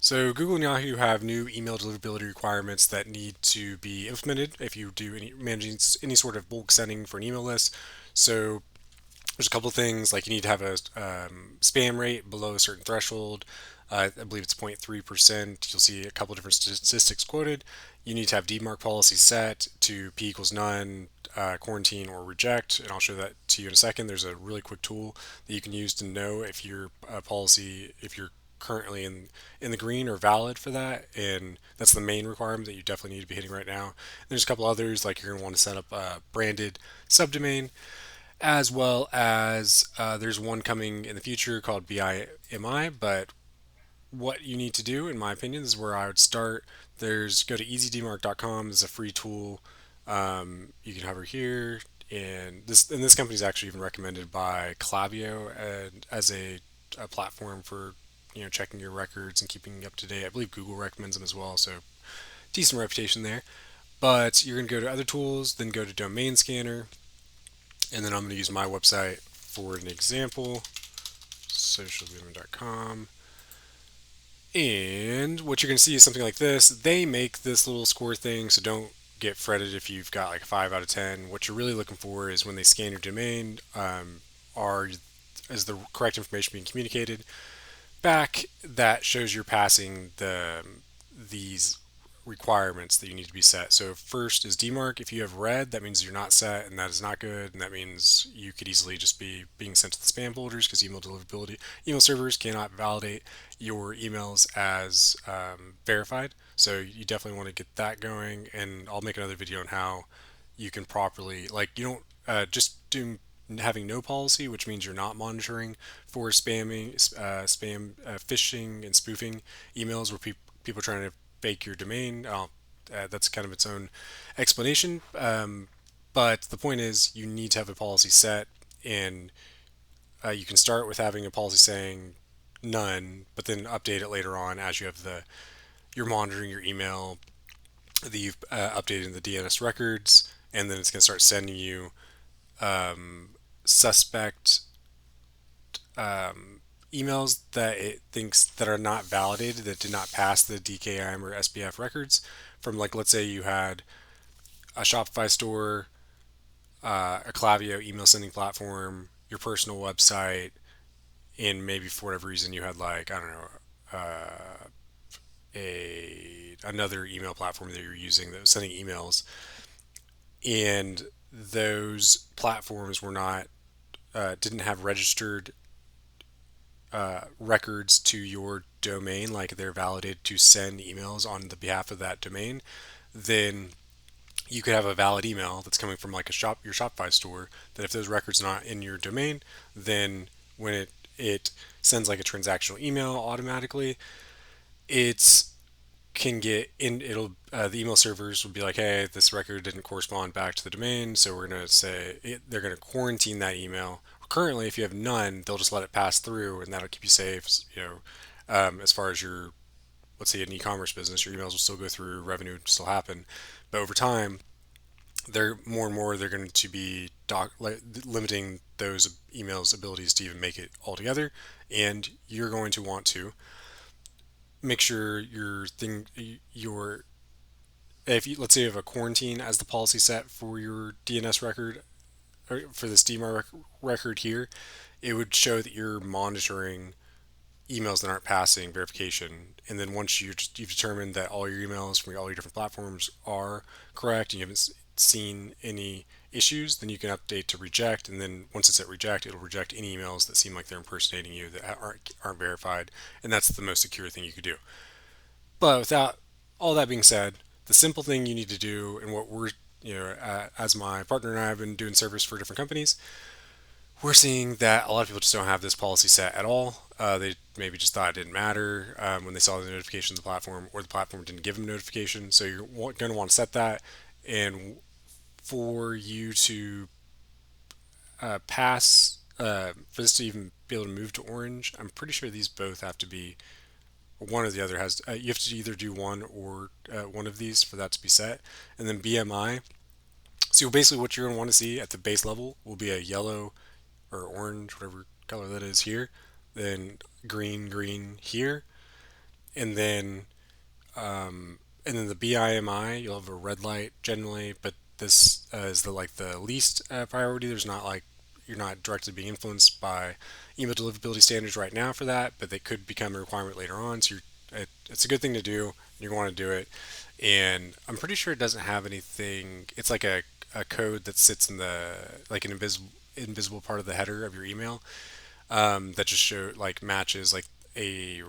So Google and Yahoo have new email deliverability requirements that need to be implemented if you do any managing any sort of bulk sending for an email list. So there's a couple of things like you need to have a spam rate below a certain threshold. I believe it's 0.3%. You'll see a couple of different statistics quoted. You need to have DMARC policy set to P equals none, quarantine, or reject. And I'll show that to you in a second. There's a really quick tool that you can use to know if your policy, if you're currently in the green or valid for that, and that's the main requirement that you definitely need to be hitting right now. There's a couple others like you're going to want to set up a branded subdomain, as well as there's one coming in the future called BIMI. But what you need to do, in my opinion, this is where I would start. There's go to easydmark.com. It's a free tool. You can hover here, and this company is actually even recommended by Klaviyo as a platform for checking your records and keeping up to date. I believe Google recommends them as well, so decent reputation there. But you're going to go to other tools, then go to Domain Scanner, and then I'm going to use my website for an example, socialwomen.com. And what you're going to see is something like this. They make this little score thing, so don't get fretted if you've got like a 5 out of 10. What you're really looking for is when they scan your domain, are is the correct information being communicated back that shows you're passing these requirements that you need to be set. So first is DMARC. If you have red, that means you're not set, and that is not good, and that means you could easily just be being sent to the spam folders because email servers cannot validate your emails as verified. So you definitely want to get that going, and I'll make another video on how you can properly, like, you don't just do having no policy, which means you're not monitoring for phishing and spoofing emails where people are trying to fake your domain. That's kind of its own explanation. But the point is, you need to have a policy set, and you can start with having a policy saying none, but then update it later on as you're monitoring your email, that you've updated in the DNS records, and then it's going to start sending you suspect emails that it thinks that are not validated, that did not pass the DKIM or SPF records. From, like, let's say you had a Shopify store, a Klaviyo email sending platform, your personal website, and maybe for whatever reason you had, like, I don't know, a another email platform that you're using that was sending emails, and those platforms were not didn't have registered records to your domain, like they're validated to send emails on the behalf of that domain, then you could have a valid email that's coming from like your Shopify store, that if those records are not in your domain, then when it sends like a transactional email automatically, it's can get in. It'll the email servers will be like, hey, this record didn't correspond back to the domain, so we're gonna say they're gonna quarantine that email. Currently, if you have none, they'll just let it pass through, and that'll keep you safe. As far as your, let's say, an e-commerce business, your emails will still go through, revenue will still happen, but over time, they're more and more they're going to be limiting those emails' abilities to even make it all together, and you're going to want to make sure your if you, let's say you have a quarantine as the policy set for your DNS record, or for this DMAR record here, it would show that you're monitoring emails that aren't passing verification. And then once you've determined that all your emails from all your different platforms are correct and you haven't seen any issues, then you can update to reject. And then once it's at reject, it'll reject any emails that seem like they're impersonating you that aren't verified. And that's the most secure thing you could do. But without all that being said, the simple thing you need to do, and what we're, as my partner and I have been doing service for different companies, we're seeing that a lot of people just don't have this policy set at all. They maybe just thought it didn't matter when they saw the notifications of the platform, or the platform didn't give them notification. So you're going to want to set that. And for you to pass, for this to even be able to move to orange, I'm pretty sure these both have to be, one or the other has, you have to either do one or one of these for that to be set. And then BMI. So basically what you're going to want to see at the base level will be a yellow or orange, whatever color that is here, then green, green here. and then and then the BIMI, you'll have a red light generally, but this is the like the least priority. There's not like you're not directly being influenced by email deliverability standards right now for that, but they could become a requirement later on. So it's a good thing to do. You want to do it, and I'm pretty sure it doesn't have anything. It's like a code that sits in the like an invisible part of the header of your email that just show like matches like a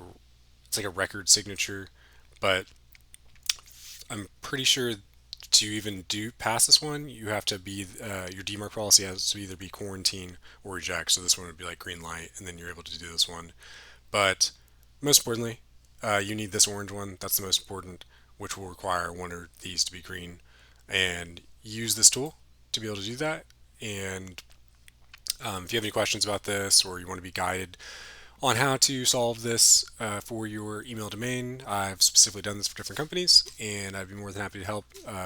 it's like a record signature, but I'm pretty sure to even do pass this one, you have to be your DMARC policy has to either be quarantine or reject. So this one would be like green light, and then you're able to do this one. But most importantly, you need this orange one. That's the most important, which will require one of these to be green, and use this tool to be able to do that. And if you have any questions about this, or you want to be guided on how to solve this for your email domain. I've specifically done this for different companies, and I'd be more than happy to help.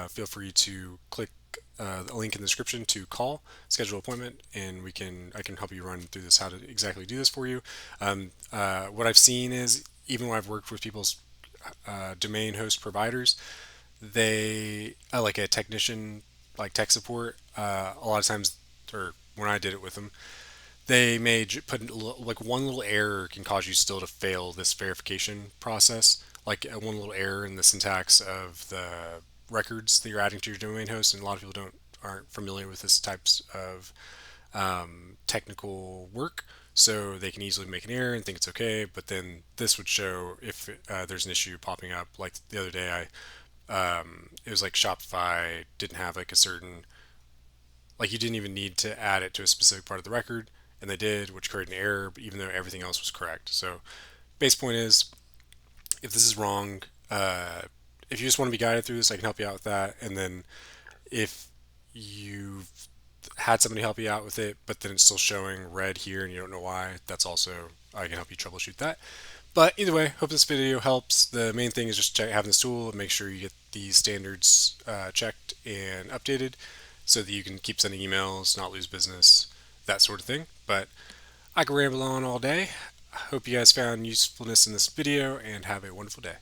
Feel free to click a link in the description to call, schedule an appointment, and I can help you run through this, how to exactly do this for you. What I've seen is even when I've worked with people's domain host providers, they like a technician, like tech support. A lot of times, or when I did it with them, they may put like one little error can cause you still to fail this verification process. Like one little error in the syntax of the records that you're adding to your domain host, and a lot of people don't aren't familiar with this types of technical work, so they can easily make an error and think it's okay. But then this would show if there's an issue popping up. Like the other day, it was like Shopify didn't have like a certain like you didn't even need to add it to a specific part of the record, and they did, which created an error, even though everything else was correct. So, base point is, if this is wrong, if you just want to be guided through this, I can help you out with that. And then if you've had somebody help you out with it, but then it's still showing red here and you don't know why, that's also I can help you troubleshoot that. But either way, hope this video helps. The main thing is just having this tool and make sure you get these standards checked and updated so that you can keep sending emails, not lose business, that sort of thing. But I could ramble on all day. I hope you guys found usefulness in this video and have a wonderful day.